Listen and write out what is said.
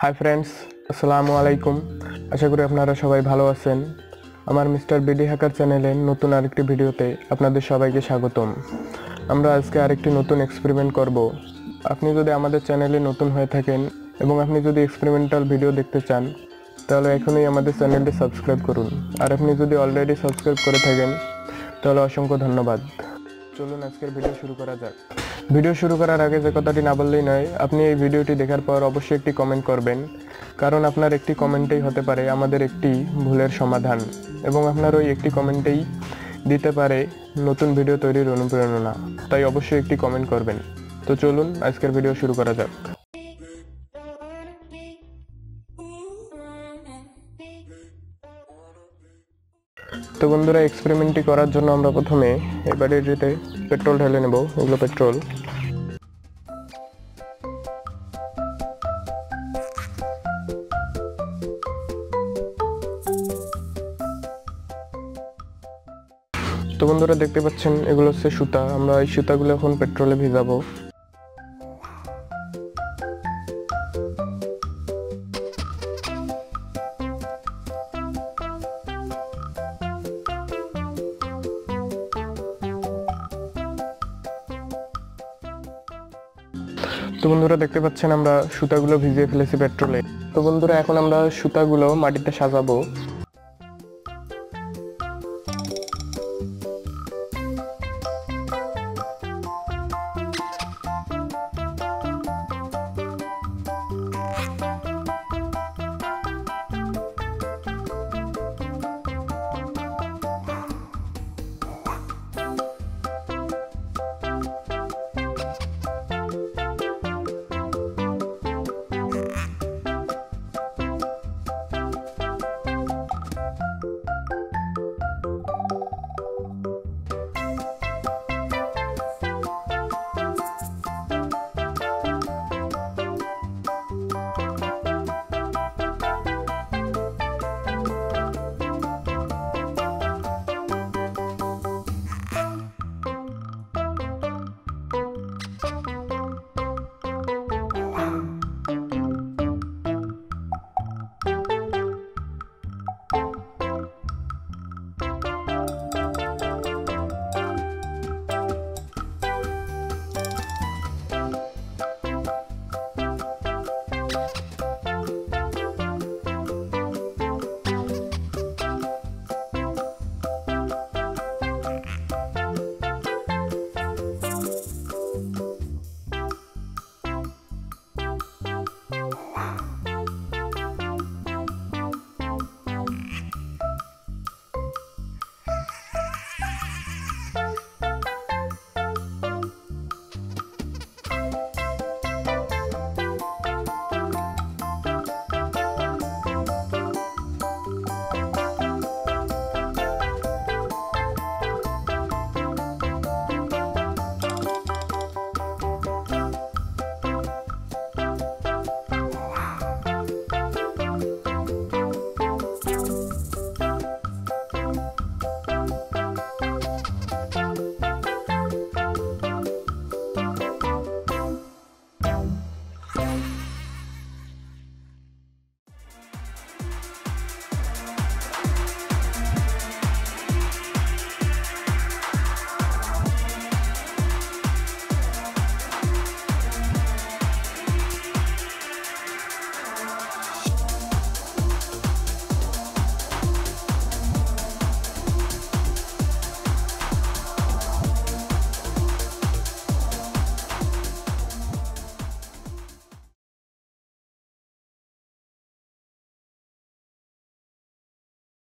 Hi friends, আসসালামু আলাইকুম। আশা করি আপনারা সবাই ভালো আছেন। আমার মিস্টার বিডি হ্যাকার চ্যানেলে নতুন আরেকটি ভিডিওতে আপনাদের সবাইকে স্বাগতম। আমরা আজকে আরেকটি নতুন এক্সপেরিমেন্ট করব। আপনি যদি আমাদের চ্যানেলে নতুন হয়ে থাকেন এবং আপনি যদি এক্সপেরিমেন্টাল ভিডিও দেখতে চান, তাহলে এখনই আমাদের চ্যানেলটি সাবস্ক্রাইব করুন। আর আপনি যদি অলরেডি সাবস্ক্রাইব করে থাকেন তাহলে অসংখ্য ধন্যবাদ। চলুন আজকের ভিডিও শুরু করা যাক। ভিডিও শুরু করার আগে যে কথাটি না বললেই নয়, আপনি এই ভিডিওটি দেখার পর অবশ্যই একটি কমেন্ট করবেন, কারণ আপনার একটি কমেন্টেই হতে পারে আমাদের একটি ভুলের সমাধান, এবং আপনার ওই একটি কমেন্টেই দিতে পারে নতুন ভিডিও তৈরির অনুপ্রেরণা। তাই অবশ্যই একটি কমেন্ট করবেন। তো চলুন আজকের ভিডিও শুরু করা যাক। তো বন্ধুরা, এক্সপেরিমেন্টটি করার জন্য আমরা প্রথমে এই ব্যাটারিতে পেট্রোল ঢেলে নেব। এগুলো পেট্রোল। তো বন্ধুরা, দেখতে পাচ্ছেন এগুলো হচ্ছে সুতা। আমরা এই সুতাগুলো এখন পেট্রোলে ভিজাবো। তো বন্ধুরা, দেখতে পাচ্ছেন আমরা সুতাগুলো ভিজিয়ে ফেলেছি পেট্রোলে। তো বন্ধুরা, এখন আমরা সুতাগুলো মাটিতে সাজাবো।